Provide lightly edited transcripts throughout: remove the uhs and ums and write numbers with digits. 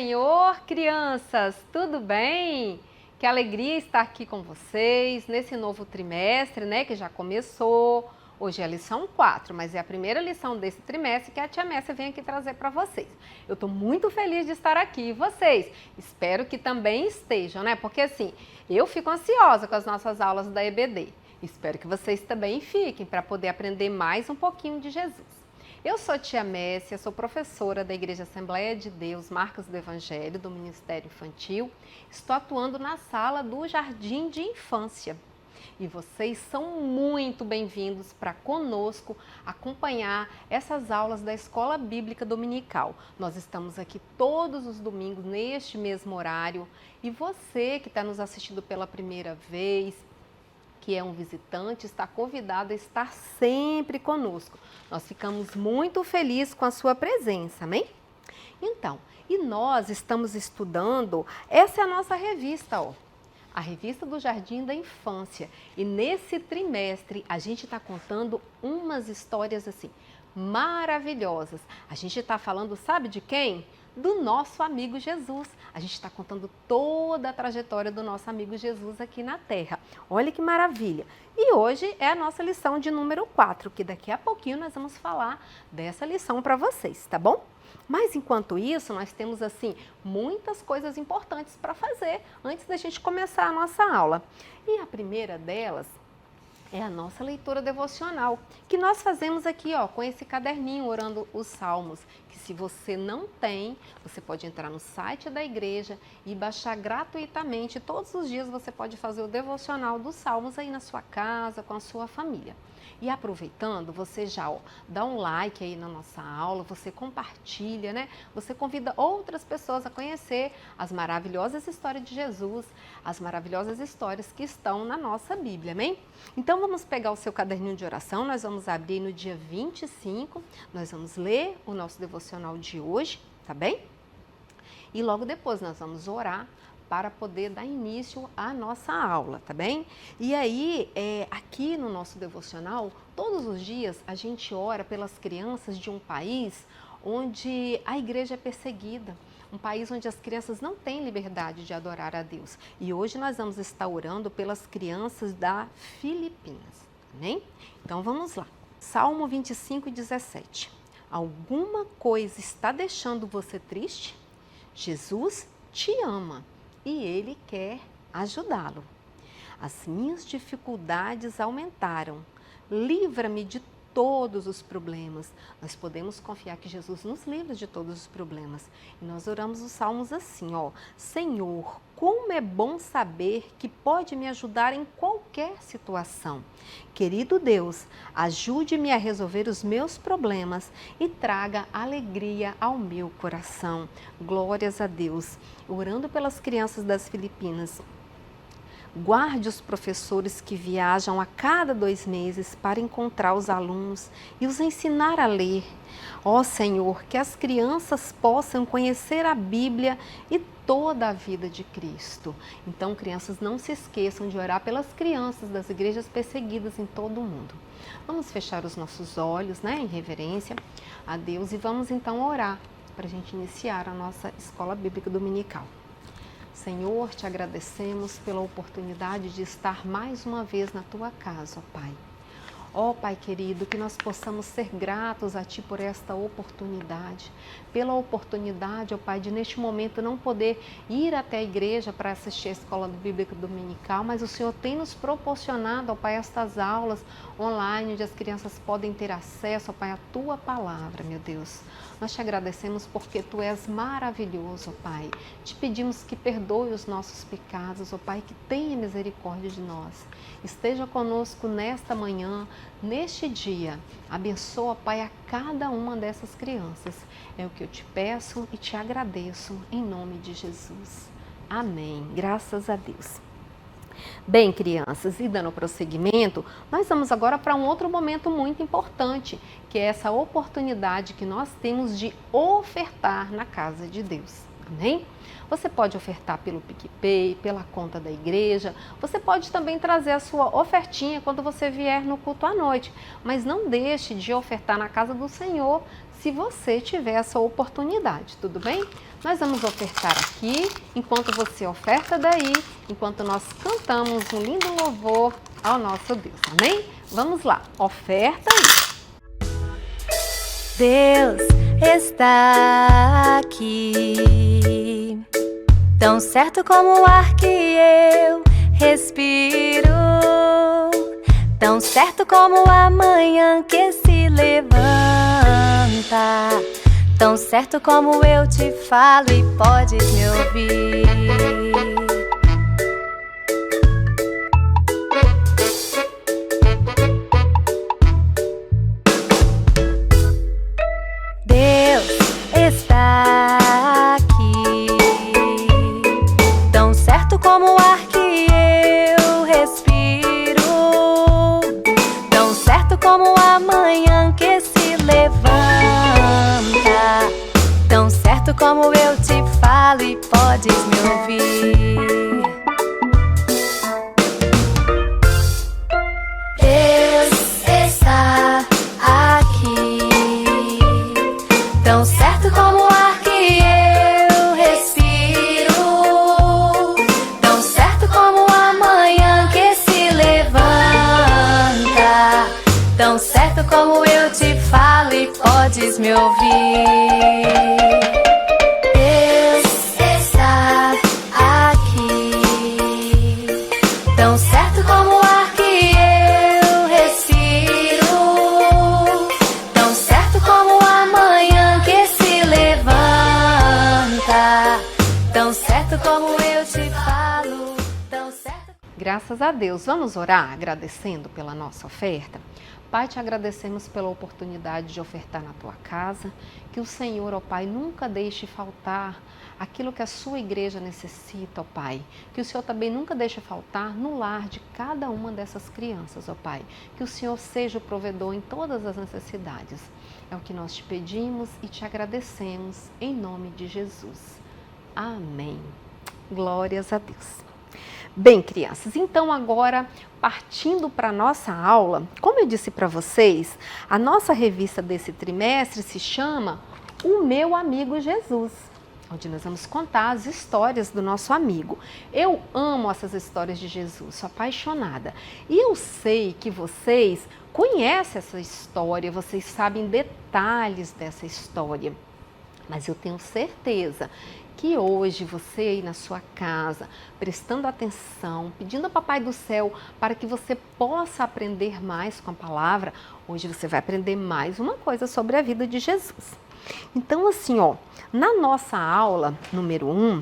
Senhor, crianças, tudo bem? Que alegria estar aqui com vocês nesse novo trimestre, né, que já começou. Hoje é a lição 4, mas é a primeira lição desse trimestre que a tia Messia vem aqui trazer para vocês. Eu estou muito feliz de estar aqui e vocês, espero que também estejam, né? Porque assim, eu fico ansiosa com as nossas aulas da EBD. Espero que vocês também fiquem para poder aprender mais um pouquinho de Jesus. Eu sou tia Messia, sou professora da Igreja Assembleia de Deus, Marcas do Evangelho, do Ministério Infantil. Estou atuando na sala do Jardim de Infância. E vocês são muito bem-vindos para conosco acompanhar essas aulas da Escola Bíblica Dominical. Nós estamos aqui todos os domingos neste mesmo horário. E você que está nos assistindo pela primeira vez, que é um visitante, está convidado a estar sempre conosco. Nós ficamos muito felizes com a sua presença, amém? Então, e nós estamos estudando, essa é a nossa revista, ó, a revista do Jardim da Infância. E nesse trimestre a gente está contando umas histórias assim, maravilhosas. A gente está falando, sabe de quem? Do nosso amigo Jesus. A gente está contando toda a trajetória do nosso amigo Jesus aqui na Terra. Olha que maravilha! E hoje é a nossa lição de número 4, que daqui a pouquinho nós vamos falar dessa lição para vocês, tá bom? Mas enquanto isso, nós temos assim muitas coisas importantes para fazer antes da gente começar a nossa aula. E a primeira delas é a nossa leitura devocional, que nós fazemos aqui, ó, com esse caderninho, orando os salmos, que se você não tem, você pode entrar no site da igreja e baixar gratuitamente. Todos os dias você pode fazer o devocional dos salmos aí na sua casa, com a sua família. E aproveitando, você já dá um like aí na nossa aula, você compartilha, né? Você convida outras pessoas a conhecer as maravilhosas histórias de Jesus, as maravilhosas histórias que estão na nossa Bíblia, amém? Então vamos pegar o seu caderninho de oração, nós vamos abrir no dia 25, nós vamos ler o nosso devocional de hoje, tá bem? E logo depois nós vamos orar para poder dar início à nossa aula, tá bem? E aí, aqui no nosso devocional, todos os dias a gente ora pelas crianças de um país onde a igreja é perseguida, um país onde as crianças não têm liberdade de adorar a Deus. E hoje nós vamos estar orando pelas crianças da Filipinas, amém? Então vamos lá. Salmo 25, 17. Alguma coisa está deixando você triste? Jesus te ama e Ele quer ajudá-lo. As minhas dificuldades aumentaram. Livra-me de todos os problemas. Nós podemos confiar que Jesus nos livra de todos os problemas. E nós oramos os salmos assim, ó. Senhor, como é bom saber que pode me ajudar em qualquer situação. Querido Deus, ajude-me a resolver os meus problemas e traga alegria ao meu coração. Glórias a Deus. Orando pelas crianças das Filipinas. Guarde os professores que viajam a cada 2 meses para encontrar os alunos e os ensinar a ler. Ó Senhor, que as crianças possam conhecer a Bíblia e toda a vida de Cristo. Então, crianças, não se esqueçam de orar pelas crianças das igrejas perseguidas em todo o mundo. Vamos fechar os nossos olhos, né, em reverência a Deus, e vamos então orar para a gente iniciar a nossa Escola Bíblica Dominical. Senhor, te agradecemos pela oportunidade de estar mais uma vez na tua casa, ó Pai. Ó Pai querido, que nós possamos ser gratos a Ti por esta oportunidade. Pela oportunidade, ó Pai, de neste momento não poder ir até a igreja para assistir a Escola Bíblica Dominical, mas o Senhor tem nos proporcionado, ó Pai, estas aulas online, onde as crianças podem ter acesso, ó Pai, à Tua palavra, meu Deus. Nós te agradecemos porque Tu és maravilhoso, ó Pai. Te pedimos que perdoe os nossos pecados, ó Pai, que tenha misericórdia de nós. Esteja conosco nesta manhã, neste dia. Abençoa, Pai, a cada uma dessas crianças. É o que eu te peço e te agradeço, em nome de Jesus. Amém. Graças a Deus. Bem, crianças, e dando prosseguimento, nós vamos agora para um outro momento muito importante, que é essa oportunidade que nós temos de ofertar na casa de Deus. Amém? Você pode ofertar pelo PicPay, pela conta da igreja. Você pode também trazer a sua ofertinha quando você vier no culto à noite. Mas não deixe de ofertar na casa do Senhor se você tiver essa oportunidade, tudo bem? Nós vamos ofertar aqui, enquanto você oferta daí, enquanto nós cantamos um lindo louvor ao nosso Deus, amém? Vamos lá, oferta aí. Deus está aqui, tão certo como o ar que eu respiro, tão certo como a manhã que se levanta, tão certo como eu te falo e podes me ouvir. Deus está aqui, tão certo como o ar que eu respiro, tão certo como a manhã que se levanta, tão certo como eu te falo e podes me ouvir. Deus está aqui, tão certo como o ar que eu respiro, tão certo como a manhã que se levanta, tão certo como eu te falo e podes me ouvir. Deus está aqui, tão certo como o ar que eu respiro, tão certo como a manhã que se levanta, tão certo como eu te falo, tão certo. Graças a Deus. Vamos orar agradecendo pela nossa oferta? Pai, te agradecemos pela oportunidade de ofertar na tua casa, que o Senhor, ó Pai, nunca deixe faltar aquilo que a sua igreja necessita, ó Pai, que o Senhor também nunca deixe faltar no lar de cada uma dessas crianças, ó Pai, que o Senhor seja o provedor em todas as necessidades. É o que nós te pedimos e te agradecemos em nome de Jesus. Amém. Glórias a Deus. Bem, crianças, então agora partindo para a nossa aula, como eu disse para vocês, a nossa revista desse trimestre se chama O Meu Amigo Jesus, onde nós vamos contar as histórias do nosso amigo. Eu amo essas histórias de Jesus, sou apaixonada. E eu sei que vocês conhecem essa história, vocês sabem detalhes dessa história. Mas eu tenho certeza que hoje você aí na sua casa, prestando atenção, pedindo ao Papai do Céu para que você possa aprender mais com a palavra, hoje você vai aprender mais uma coisa sobre a vida de Jesus. Então assim, ó, na nossa aula número 1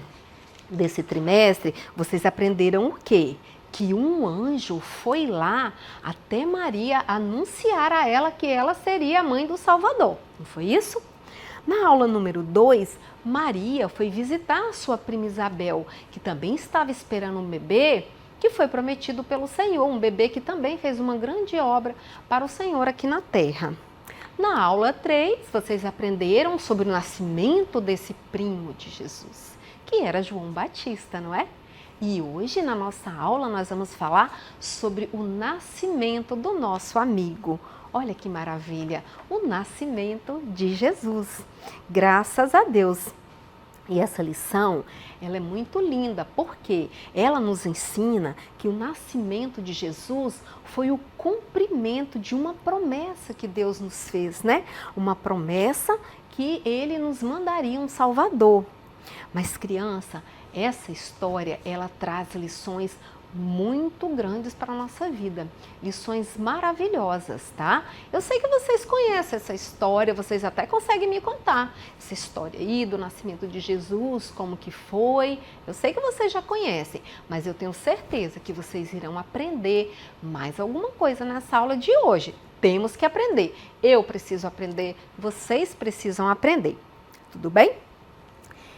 desse trimestre, vocês aprenderam o quê? Que um anjo foi lá até Maria anunciar a ela que ela seria a mãe do Salvador. Não foi isso? Na aula número 2, Maria foi visitar a sua prima Isabel, que também estava esperando um bebê que foi prometido pelo Senhor, um bebê que também fez uma grande obra para o Senhor aqui na terra. Na aula 3, vocês aprenderam sobre o nascimento desse primo de Jesus, que era João Batista, não é? E hoje, na nossa aula, nós vamos falar sobre o nascimento do nosso amigo. Olha que maravilha, o nascimento de Jesus. Graças a Deus. E essa lição, ela é muito linda, porque ela nos ensina que o nascimento de Jesus foi o cumprimento de uma promessa que Deus nos fez, né? Uma promessa que Ele nos mandaria um Salvador. Mas, criança, essa história, ela traz lições muito grandes para a nossa vida, lições maravilhosas, tá? Eu sei que vocês conhecem essa história, vocês até conseguem me contar essa história aí do nascimento de Jesus, como que foi, eu sei que vocês já conhecem, mas eu tenho certeza que vocês irão aprender mais alguma coisa nessa aula de hoje. Temos que aprender, eu preciso aprender, vocês precisam aprender, tudo bem?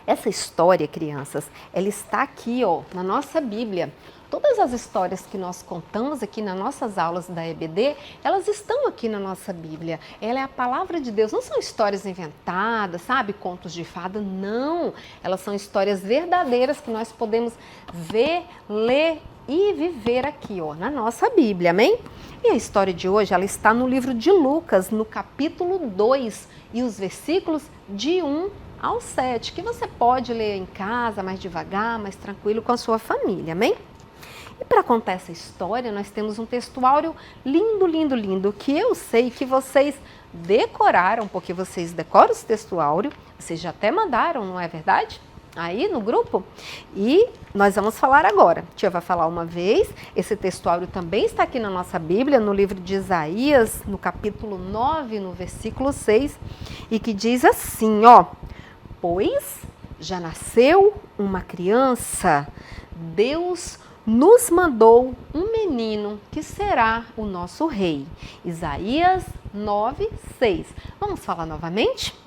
Essa história, crianças, ela está aqui, ó, na nossa Bíblia, Todas as histórias que nós contamos aqui nas nossas aulas da EBD, elas estão aqui na nossa Bíblia. Ela é a palavra de Deus, não são histórias inventadas, sabe? Contos de fada, não. Elas são histórias verdadeiras que nós podemos ver, ler e viver aqui, ó, na nossa Bíblia, amém? E a história de hoje, ela está no livro de Lucas, no capítulo 2, e os versículos de 1 ao 7, que você pode ler em casa, mais devagar, mais tranquilo com a sua família, amém? E para contar essa história, nós temos um textuário lindo, lindo, lindo, que eu sei que vocês decoraram, porque vocês decoram esse textuário, vocês já até mandaram, não é verdade? Aí no grupo, e nós vamos falar agora. A tia vai falar uma vez, esse textuário também está aqui na nossa Bíblia, no livro de Isaías, no capítulo 9, no versículo 6, e que diz assim, ó: pois já nasceu uma criança, Deus nos mandou um menino que será o nosso rei. Isaías 9, 6. Vamos falar novamente?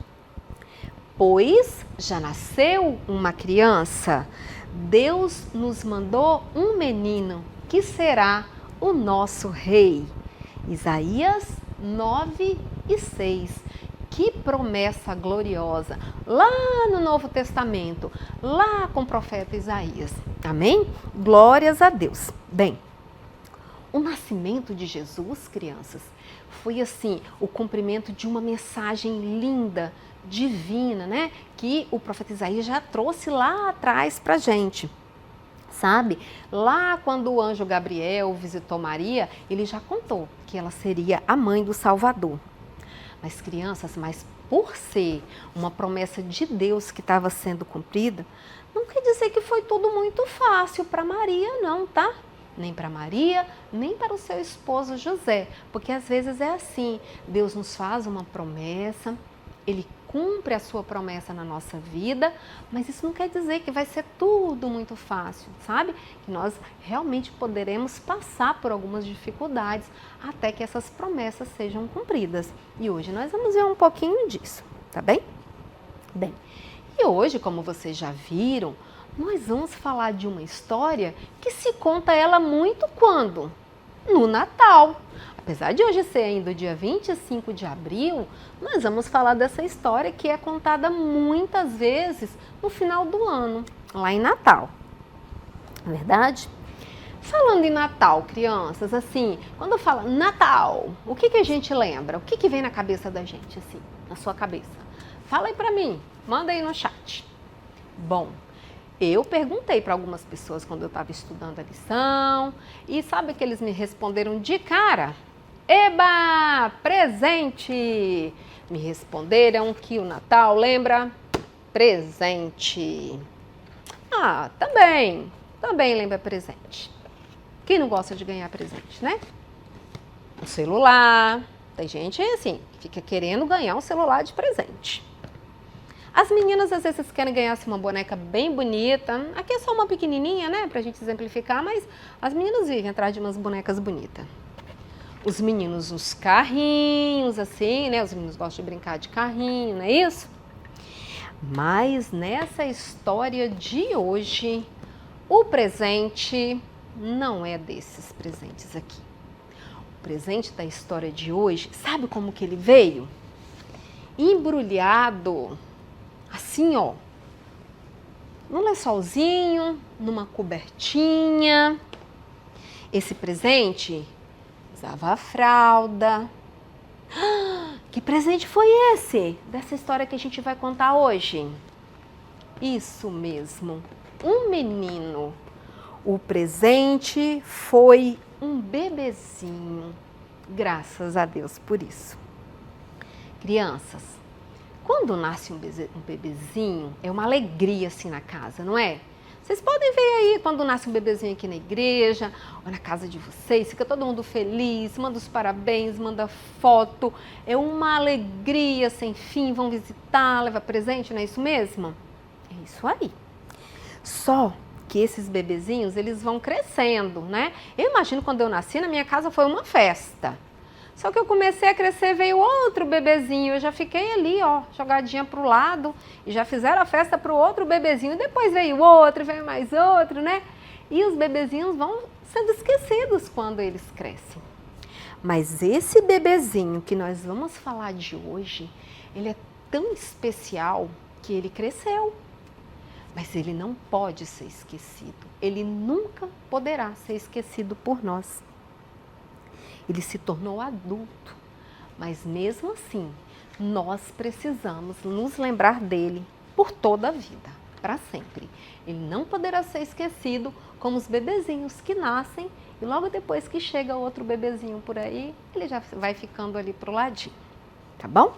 Pois já nasceu uma criança, Deus nos mandou um menino que será o nosso rei. Isaías 9 e 6. Que promessa gloriosa! Lá no Novo Testamento, lá com o profeta Isaías. Amém? Glórias a Deus. Bem, o nascimento de Jesus, crianças, foi assim, o cumprimento de uma mensagem linda, divina, né? Que o profeta Isaías já trouxe lá atrás pra gente. Sabe? Lá quando o anjo Gabriel visitou Maria, ele já contou que ela seria a mãe do Salvador. Mas crianças, mas por ser uma promessa de Deus que estava sendo cumprida, não quer dizer que foi tudo muito fácil para Maria não, tá? Nem para Maria, nem para o seu esposo José, porque às vezes é assim, Deus nos faz uma promessa, Ele cumpre a sua promessa na nossa vida, mas isso não quer dizer que vai ser tudo muito fácil, sabe? Que nós realmente poderemos passar por algumas dificuldades até que essas promessas sejam cumpridas. E hoje nós vamos ver um pouquinho disso, tá bem? Bem, e hoje, como vocês já viram, nós vamos falar de uma história que se conta ela muito quando? No Natal. Apesar de hoje ser ainda o dia 25 de abril, nós vamos falar dessa história que é contada muitas vezes no final do ano, lá em Natal. Verdade? Falando em Natal, crianças, assim, quando eu falo Natal, o que a gente lembra? O que vem na cabeça da gente, assim, na sua cabeça? Fala aí pra mim, manda aí no chat. Bom, eu perguntei para algumas pessoas quando eu estava estudando a lição e sabe que eles me responderam de cara? Eba, presente! Me responderam que o Natal lembra presente. Ah, também lembra presente. Quem não gosta de ganhar presente, né? Um celular. Tem gente assim, que fica querendo ganhar um celular de presente. As meninas às vezes querem ganhar uma boneca bem bonita. Aqui é só uma pequenininha, né, pra gente exemplificar, mas as meninas vivem atrás de umas bonecas bonitas. Os meninos, os carrinhos, assim, né? Os meninos gostam de brincar de carrinho, não é isso? Mas nessa história de hoje, o presente não é desses presentes aqui. O presente da história de hoje, sabe como que ele veio? Embrulhado, assim, ó, num lençolzinho, numa cobertinha. Esse presente usava a fralda. Que presente foi esse? Dessa história que a gente vai contar hoje? Isso mesmo, um menino. O presente foi um bebezinho. Graças a Deus por isso. Crianças, quando nasce um bebezinho, é uma alegria assim na casa, não é? Vocês podem ver aí quando nasce um bebezinho aqui na igreja, ou na casa de vocês, fica todo mundo feliz, manda os parabéns, manda foto. É uma alegria sem fim, vão visitar, levar presente, não é isso mesmo? É isso aí. Só que esses bebezinhos, eles vão crescendo, né? Eu imagino quando eu nasci, na minha casa foi uma festa. Só que eu comecei a crescer, veio outro bebezinho, eu já fiquei ali, ó, jogadinha pro lado, e já fizeram a festa pro outro bebezinho, depois veio outro, veio mais outro, né? e os bebezinhos vão sendo esquecidos quando eles crescem. Mas esse bebezinho que nós vamos falar de hoje, ele é tão especial que ele cresceu. Mas ele não pode ser esquecido. Ele nunca poderá ser esquecido por nós. Ele se tornou adulto, mas mesmo assim, nós precisamos nos lembrar dele por toda a vida, para sempre. Ele não poderá ser esquecido como os bebezinhos que nascem e logo depois que chega outro bebezinho por aí, ele já vai ficando ali pro ladinho, tá bom?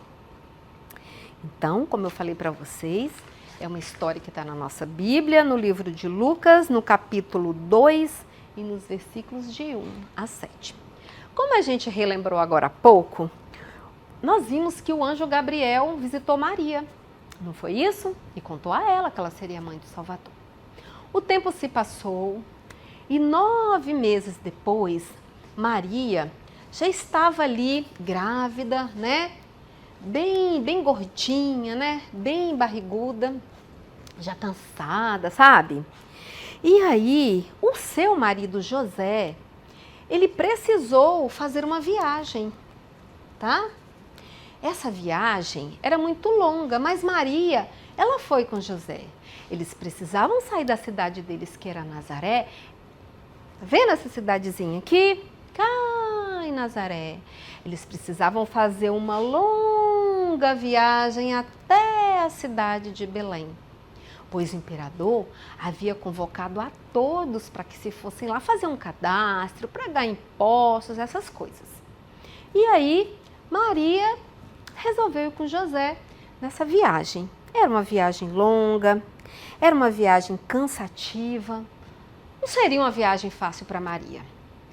Então, como eu falei para vocês, é uma história que está na nossa Bíblia, no livro de Lucas, no capítulo 2 e nos versículos de 1 a 7. Como a gente relembrou agora há pouco, nós vimos que o anjo Gabriel visitou Maria, não foi isso? E contou a ela que ela seria a mãe do Salvador. O tempo se passou e 9 meses depois, Maria já estava ali grávida, né? Bem gordinha, né? Bem barriguda, já cansada, sabe? E aí, o seu marido José, ele precisou fazer uma viagem, tá? Essa viagem era muito longa, mas Maria, ela foi com José. Eles precisavam sair da cidade deles, que era Nazaré. Tá vendo essa cidadezinha aqui? Cá em Nazaré. Eles precisavam fazer uma longa viagem até a cidade de Belém, pois o imperador havia convocado a todos para que se fossem lá fazer um cadastro, pagar impostos, essas coisas. E aí, Maria resolveu ir com José nessa viagem. Era uma viagem longa, era uma viagem cansativa, não seria uma viagem fácil para Maria.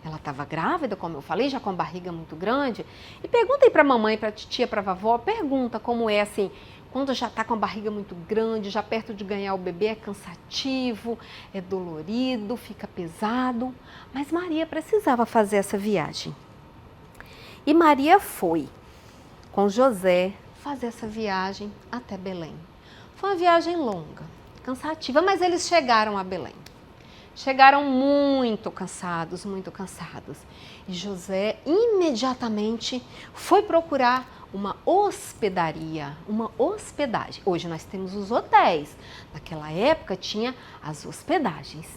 Ela estava grávida, como eu falei, já com a barriga muito grande. E pergunta aí para a mamãe, para a titia, para a vovó, pergunta como é assim, quando já está com a barriga muito grande, já perto de ganhar o bebê, é cansativo, é dolorido, fica pesado. Mas Maria precisava fazer essa viagem. E Maria foi com José fazer essa viagem até Belém. Foi uma viagem longa, cansativa, mas eles chegaram a Belém. Chegaram muito cansados, muito cansados. E José imediatamente foi procurar uma hospedaria, uma hospedagem. Hoje nós temos os hotéis. Naquela época tinha as hospedagens.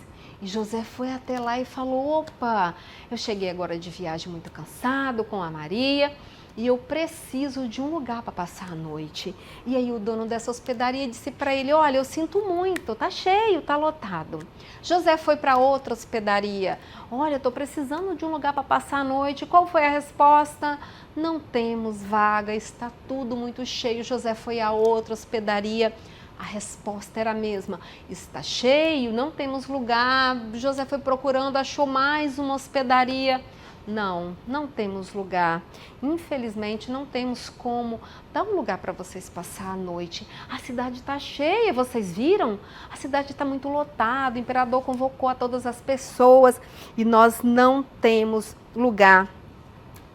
E José foi até lá e falou, opa, eu cheguei agora de viagem muito cansado com a Maria e eu preciso de um lugar para passar a noite. E aí o dono dessa hospedaria disse para ele, olha, eu sinto muito, tá cheio, tá lotado. José foi para outra hospedaria, olha, eu estou precisando de um lugar para passar a noite. Qual foi a resposta? Não temos vaga, está tudo muito cheio. José foi a outra hospedaria, a resposta era a mesma, está cheio, não temos lugar. José foi procurando, achou mais uma hospedaria. Não temos lugar. Infelizmente, não temos como dar um lugar para vocês passar a noite. A cidade está cheia, vocês viram? A cidade está muito lotada, o imperador convocou a todas as pessoas e nós não temos lugar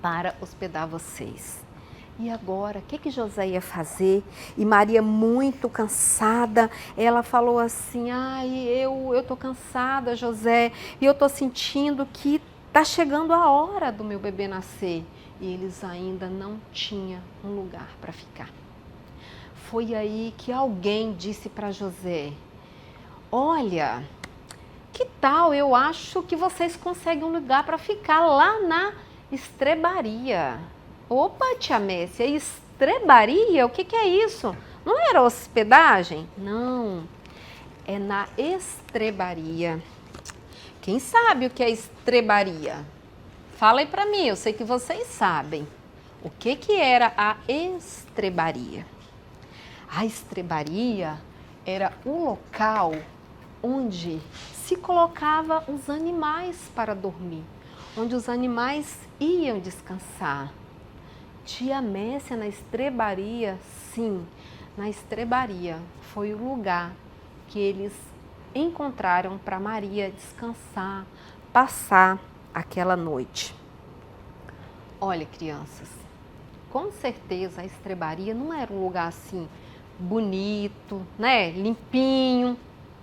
para hospedar vocês. E agora, o que José ia fazer? E Maria, muito cansada, ela falou assim, eu estou cansada, José, e eu estou sentindo que está chegando a hora do meu bebê nascer. E eles ainda não tinham um lugar para ficar. Foi aí que alguém disse para José, olha, que tal, eu acho que vocês conseguem um lugar para ficar lá na estrebaria. Opa, tia Messia, estrebaria? O que é isso? Não era hospedagem? Não, é na estrebaria. Quem sabe o que é estrebaria? Fala aí para mim, eu sei que vocês sabem. O que era a estrebaria? A estrebaria era o local onde se colocava os animais para dormir, onde os animais iam descansar. Tia Messia, na estrebaria? Sim, na estrebaria foi o lugar que eles encontraram para Maria descansar, passar aquela noite. Olha, crianças, com certeza a estrebaria não era um lugar assim bonito, né, limpinho.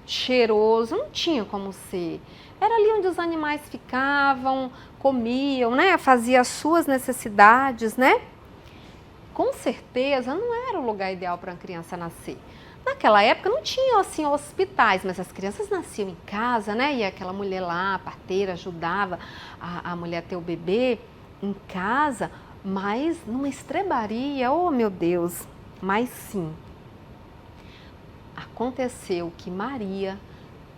cheiroso, não tinha como ser. Era ali onde os animais ficavam, comiam, né? Fazia as suas necessidades, né? Com certeza não era o lugar ideal para uma criança nascer. Naquela época não tinha assim hospitais, mas as crianças nasciam em casa, né? E aquela mulher lá, a parteira, ajudava a mulher a ter o bebê em casa, mas numa estrebaria, oh meu Deus. Mas sim, aconteceu que Maria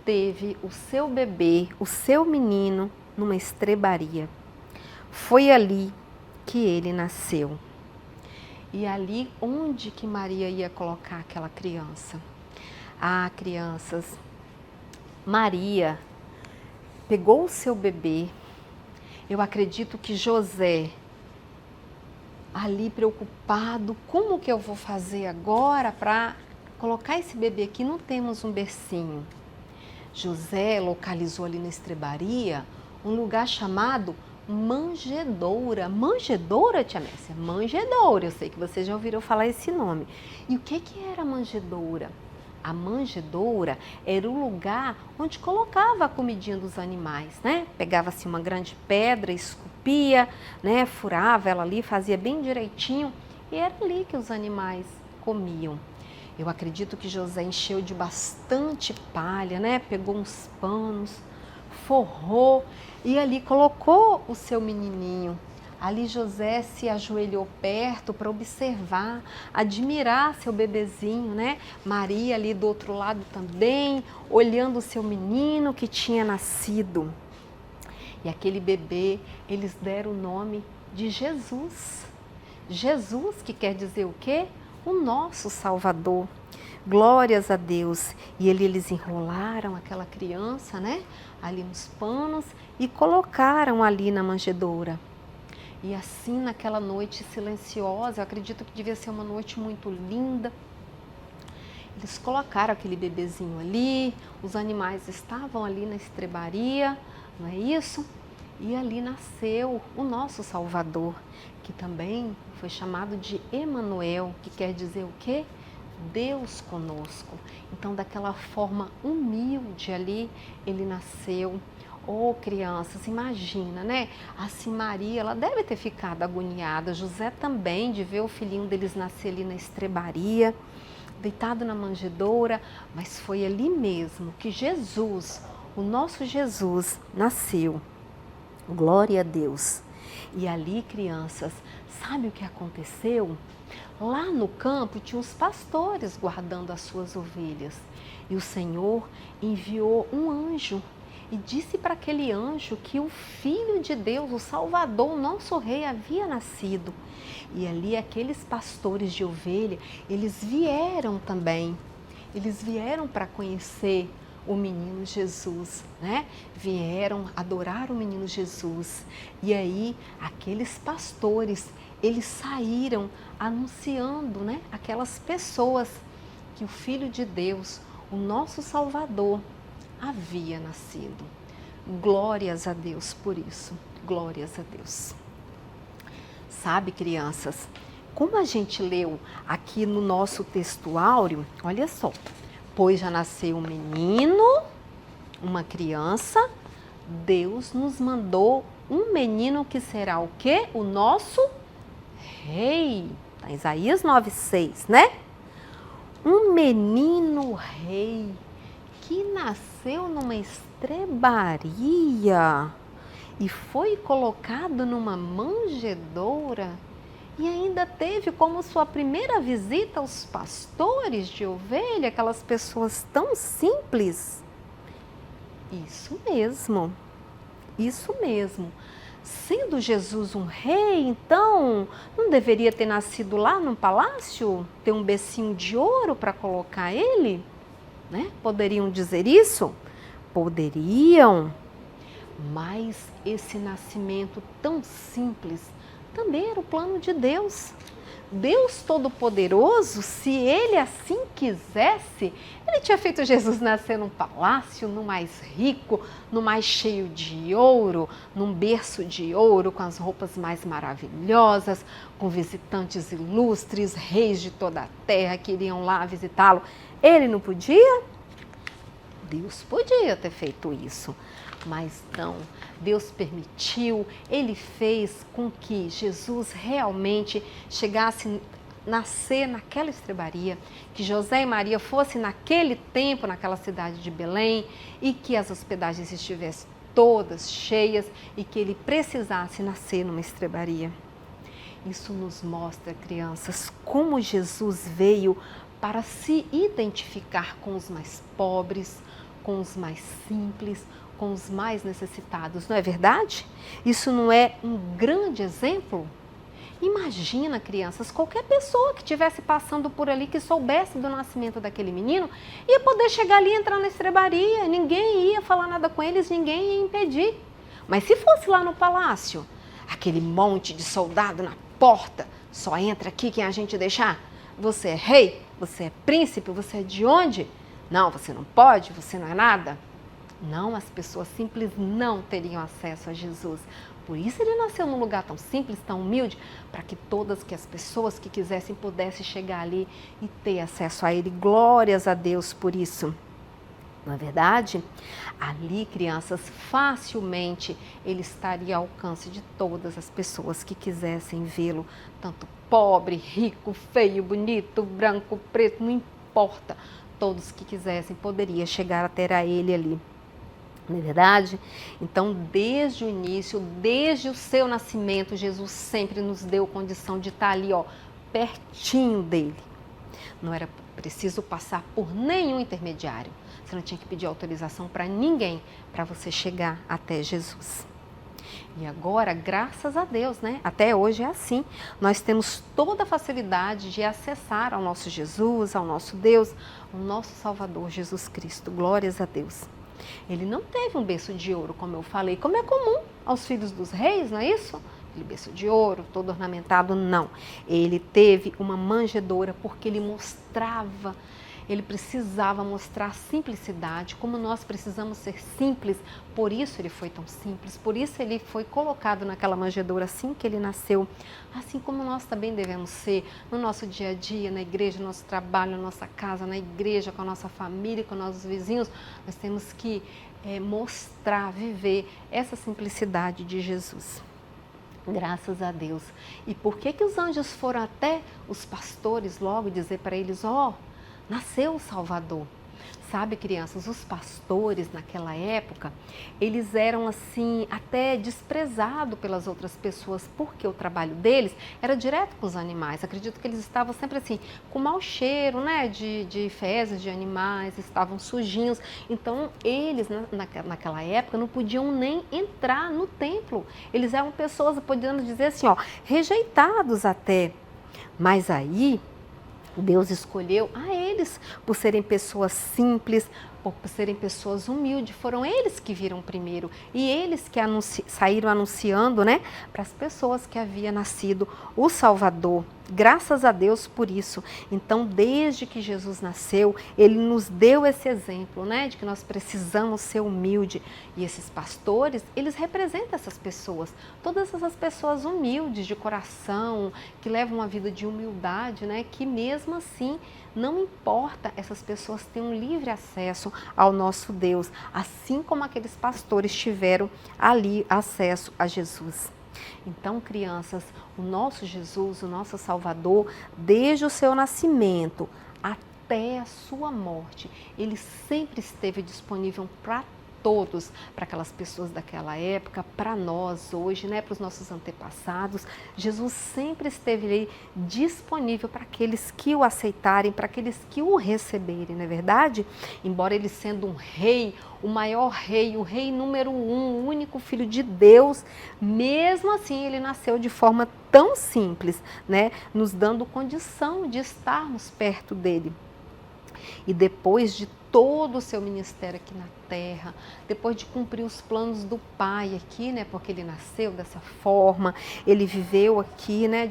teve o seu bebê, o seu menino, numa estrebaria. Foi ali que ele nasceu. E ali onde que Maria ia colocar aquela criança? Ah, crianças, Maria pegou o seu bebê. Eu acredito que José, ali preocupado, como que eu vou fazer agora para colocar esse bebê aqui? Não temos um bercinho. José localizou ali na estrebaria um lugar chamado manjedoura. Manjedoura, tia Mércia? Manjedoura, eu sei que vocês já ouviram falar esse nome. E o que era a manjedoura? A manjedoura era o lugar onde colocava a comidinha dos animais, né? Pegava-se uma grande pedra, esculpia, né? Furava ela ali, fazia bem direitinho e era ali que os animais comiam. Eu acredito que José encheu de bastante palha, né? Pegou uns panos, forrou e ali colocou o seu menininho. Ali José se ajoelhou perto para observar, admirar seu bebezinho, né? Maria ali do outro lado também, olhando o seu menino que tinha nascido. E aquele bebê, eles deram o nome de Jesus. Jesus, que quer dizer o quê? O nosso Salvador. Glórias a Deus. E eles enrolaram aquela criança, né? Ali nos panos e colocaram ali na manjedoura. E assim, naquela noite silenciosa, eu acredito que devia ser uma noite muito linda, eles colocaram aquele bebezinho ali, os animais estavam ali na estrebaria, não é isso? E ali nasceu o nosso Salvador, que também foi chamado de Emanuel, que quer dizer o quê? Deus conosco. Então, daquela forma humilde ali, ele nasceu. Oh, crianças, imagina, né? Assim, Maria, ela deve ter ficado agoniada. José também, de ver o filhinho deles nascer ali na estrebaria, deitado na manjedoura. Mas foi ali mesmo que Jesus, o nosso Jesus, nasceu. Glória a Deus. E ali, crianças, sabe o que aconteceu? Lá no campo tinha os pastores guardando as suas ovelhas. E o Senhor enviou um anjo e disse para aquele anjo que o Filho de Deus, o Salvador, o nosso Rei, havia nascido. E ali aqueles pastores de ovelha, eles vieram também. Eles vieram para conhecer o menino Jesus, né? Vieram adorar o menino Jesus. E aí aqueles pastores, eles saíram anunciando, né? Aquelas pessoas que o Filho de Deus, o nosso Salvador, havia nascido. Glórias a Deus por isso. Glórias a Deus. Sabe, crianças, como a gente leu aqui no nosso texto áureo, olha só. Pois já nasceu um menino, uma criança, Deus nos mandou um menino que será o quê? O nosso Rei. Tá, Isaías 9:6, né? Um menino rei que nasceu numa estrebaria e foi colocado numa manjedoura e ainda teve como sua primeira visita os pastores de ovelha, aquelas pessoas tão simples. Isso mesmo, isso mesmo. Sendo Jesus um rei, então, não deveria ter nascido lá no palácio? Ter um becinho de ouro para colocar ele? Né? Poderiam dizer isso? Poderiam. Mas esse nascimento tão simples também era o plano de Deus. Deus Todo-Poderoso, se Ele assim quisesse, Ele tinha feito Jesus nascer num palácio, no mais rico, no mais cheio de ouro, num berço de ouro, com as roupas mais maravilhosas, com visitantes ilustres, reis de toda a terra que iriam lá visitá-lo. Ele não podia? Deus podia ter feito isso, mas não. Deus permitiu, Ele fez com que Jesus realmente chegasse nascer naquela estrebaria, que José e Maria fossem naquele tempo naquela cidade de Belém e que as hospedagens estivessem todas cheias e que ele precisasse nascer numa estrebaria. Isso nos mostra, crianças, como Jesus veio para se identificar com os mais pobres, com os mais simples, com os mais necessitados, não é verdade? Isso não é um grande exemplo? Imagina, crianças, qualquer pessoa que estivesse passando por ali, que soubesse do nascimento daquele menino, ia poder chegar ali e entrar na estrebaria, ninguém ia falar nada com eles, ninguém ia impedir. Mas se fosse lá no palácio, aquele monte de soldado na porta, só entra aqui quem a gente deixar. Você é rei? Você é príncipe? Você é de onde? Não, você não pode, você não é nada. Não, as pessoas simples não teriam acesso a Jesus. Por isso ele nasceu num lugar tão simples, tão humilde, para que todas as pessoas que quisessem pudessem chegar ali e ter acesso a ele. Glórias a Deus por isso. Não é verdade? Ali, crianças, facilmente ele estaria ao alcance de todas as pessoas que quisessem vê-lo, tanto pobre, rico, feio, bonito, branco, preto, não importa. Todos que quisessem poderiam chegar até a ele ali. Não é verdade? Então, desde o início, desde o seu nascimento, Jesus sempre nos deu condição de estar ali, ó, pertinho dele. Não era preciso passar por nenhum intermediário. Você não tinha que pedir autorização para ninguém para você chegar até Jesus. E agora, graças a Deus, né? Até hoje é assim. Nós temos toda a facilidade de acessar ao nosso Jesus, ao nosso Deus, ao nosso Salvador Jesus Cristo. Glórias a Deus. Ele não teve um berço de ouro, como eu falei, como é comum aos filhos dos reis, não é isso? Aquele berço de ouro, todo ornamentado, não. Ele teve uma manjedoura porque ele mostrava, ele precisava mostrar a simplicidade, como nós precisamos ser simples, por isso ele foi tão simples, por isso ele foi colocado naquela manjedoura assim que ele nasceu, assim como nós também devemos ser no nosso dia a dia, na igreja, no nosso trabalho, na nossa casa, na igreja, com a nossa família, com nossos vizinhos, nós temos que mostrar, viver essa simplicidade de Jesus. Graças a Deus. E por que os anjos foram até os pastores logo dizer para eles, ó, nasceu o Salvador? Sabe, crianças, os pastores naquela época, eles eram assim, até desprezados pelas outras pessoas, porque o trabalho deles era direto com os animais. Acredito que eles estavam sempre assim, com mau cheiro, né, de fezes de animais, estavam sujinhos. Então, eles, naquela época, não podiam nem entrar no templo. Eles eram pessoas, podemos dizer assim, ó, rejeitados até. Mas aí, Deus escolheu a eles por serem pessoas simples, por serem pessoas humildes. Foram eles que viram primeiro e eles que saíram anunciando, né, para as pessoas que havia nascido o Salvador. Graças a Deus por isso. Então, desde que Jesus nasceu, ele nos deu esse exemplo, né, de que nós precisamos ser humildes. E esses pastores, eles representam essas pessoas, todas essas pessoas humildes de coração, que levam uma vida de humildade, né, que mesmo assim, não importa, essas pessoas têm um livre acesso ao nosso Deus, assim como aqueles pastores tiveram ali acesso a Jesus. Então, crianças, o nosso Jesus, o nosso Salvador, desde o seu nascimento até a sua morte, ele sempre esteve disponível para todos, para aquelas pessoas daquela época, para nós hoje, né, para os nossos antepassados. Jesus sempre esteve ali disponível para aqueles que o aceitarem, para aqueles que o receberem, não é verdade? Embora ele sendo um rei, o maior rei, o rei número 1, o único filho de Deus, mesmo assim ele nasceu de forma tão simples, né, nos dando condição de estarmos perto dele. E depois de todo o seu ministério aqui na terra, depois de cumprir os planos do Pai aqui, né, porque ele nasceu dessa forma, ele viveu aqui, né,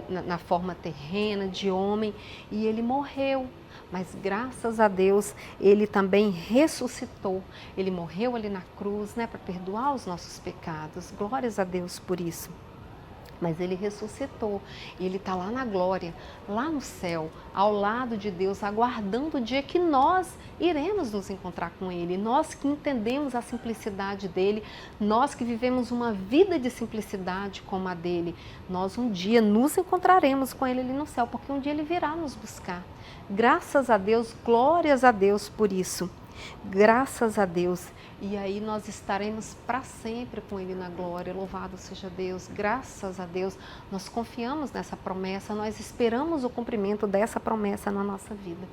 na forma terrena, de homem, e ele morreu. Mas graças a Deus, ele também ressuscitou. Ele morreu ali na cruz, né, para perdoar os nossos pecados. Glórias a Deus por isso. Mas ele ressuscitou e ele está lá na glória, lá no céu, ao lado de Deus, aguardando o dia que nós iremos nos encontrar com ele. Nós que entendemos a simplicidade dele, nós que vivemos uma vida de simplicidade como a dele, nós um dia nos encontraremos com ele ali no céu, porque um dia ele virá nos buscar. Graças a Deus, glórias a Deus por isso. Graças a Deus. E aí nós estaremos para sempre com ele na glória. Louvado seja Deus. Graças a Deus. Nós confiamos nessa promessa, nós esperamos o cumprimento dessa promessa na nossa vida.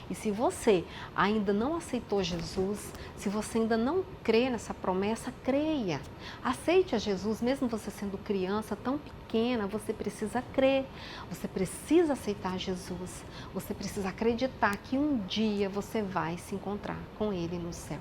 E se você ainda não aceitou Jesus, se você ainda não crê nessa promessa, creia. Aceite a Jesus, mesmo você sendo criança, tão pequena, você precisa crer. Você precisa aceitar Jesus. Você precisa acreditar que um dia você vai se encontrar com ele no céu.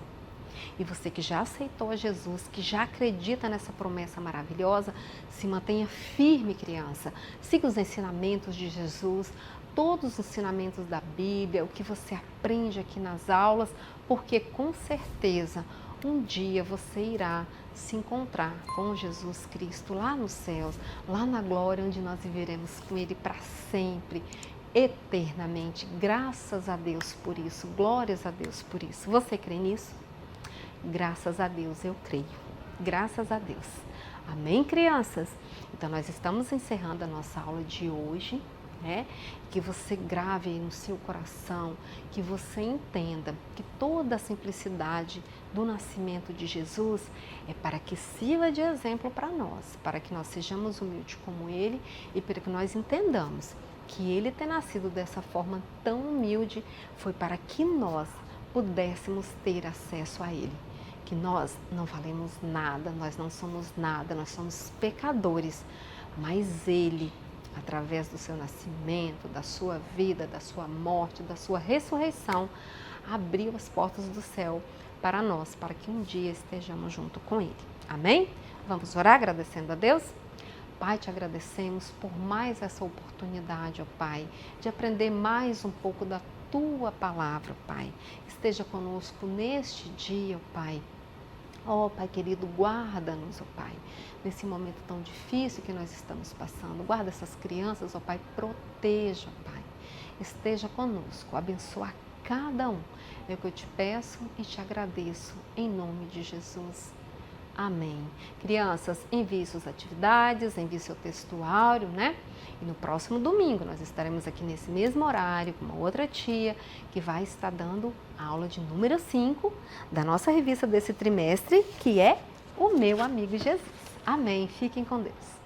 E você que já aceitou a Jesus, que já acredita nessa promessa maravilhosa, se mantenha firme, criança. Siga os ensinamentos de Jesus, todos os ensinamentos da Bíblia, o que você aprende aqui nas aulas, porque com certeza um dia você irá se encontrar com Jesus Cristo lá nos céus, lá na glória, onde nós viveremos com Ele para sempre, eternamente. Graças a Deus por isso, glórias a Deus por isso. Você crê nisso? Graças a Deus eu creio. Graças a Deus. Amém, crianças? Então nós estamos encerrando a nossa aula de hoje, né? Que você grave aí no seu coração, que você entenda que toda a simplicidade do nascimento de Jesus é para que sirva de exemplo para nós, para que nós sejamos humildes como Ele e para que nós entendamos que Ele ter nascido dessa forma tão humilde foi para que nós pudéssemos ter acesso a Ele. Que nós não valemos nada, nós não somos nada, nós somos pecadores, mas Ele, através do seu nascimento, da sua vida, da sua morte, da sua ressurreição, abriu as portas do céu para nós, para que um dia estejamos junto com Ele. Amém? Vamos orar agradecendo a Deus? Pai, te agradecemos por mais essa oportunidade, ó Pai, de aprender mais um pouco da Tua palavra, Pai. Esteja conosco neste dia, ó Pai. Ó Pai querido, guarda-nos, ó Pai, nesse momento tão difícil que nós estamos passando. Guarda essas crianças, ó Pai, proteja, ó Pai. Esteja conosco, abençoa cada um. É o que eu te peço e te agradeço, em nome de Jesus. Amém. Crianças, envie suas atividades, envie seu textuário, né? E no próximo domingo nós estaremos aqui nesse mesmo horário com uma outra tia que vai estar dando a aula de número 5 da nossa revista desse trimestre, que é O Meu Amigo Jesus. Amém. Fiquem com Deus.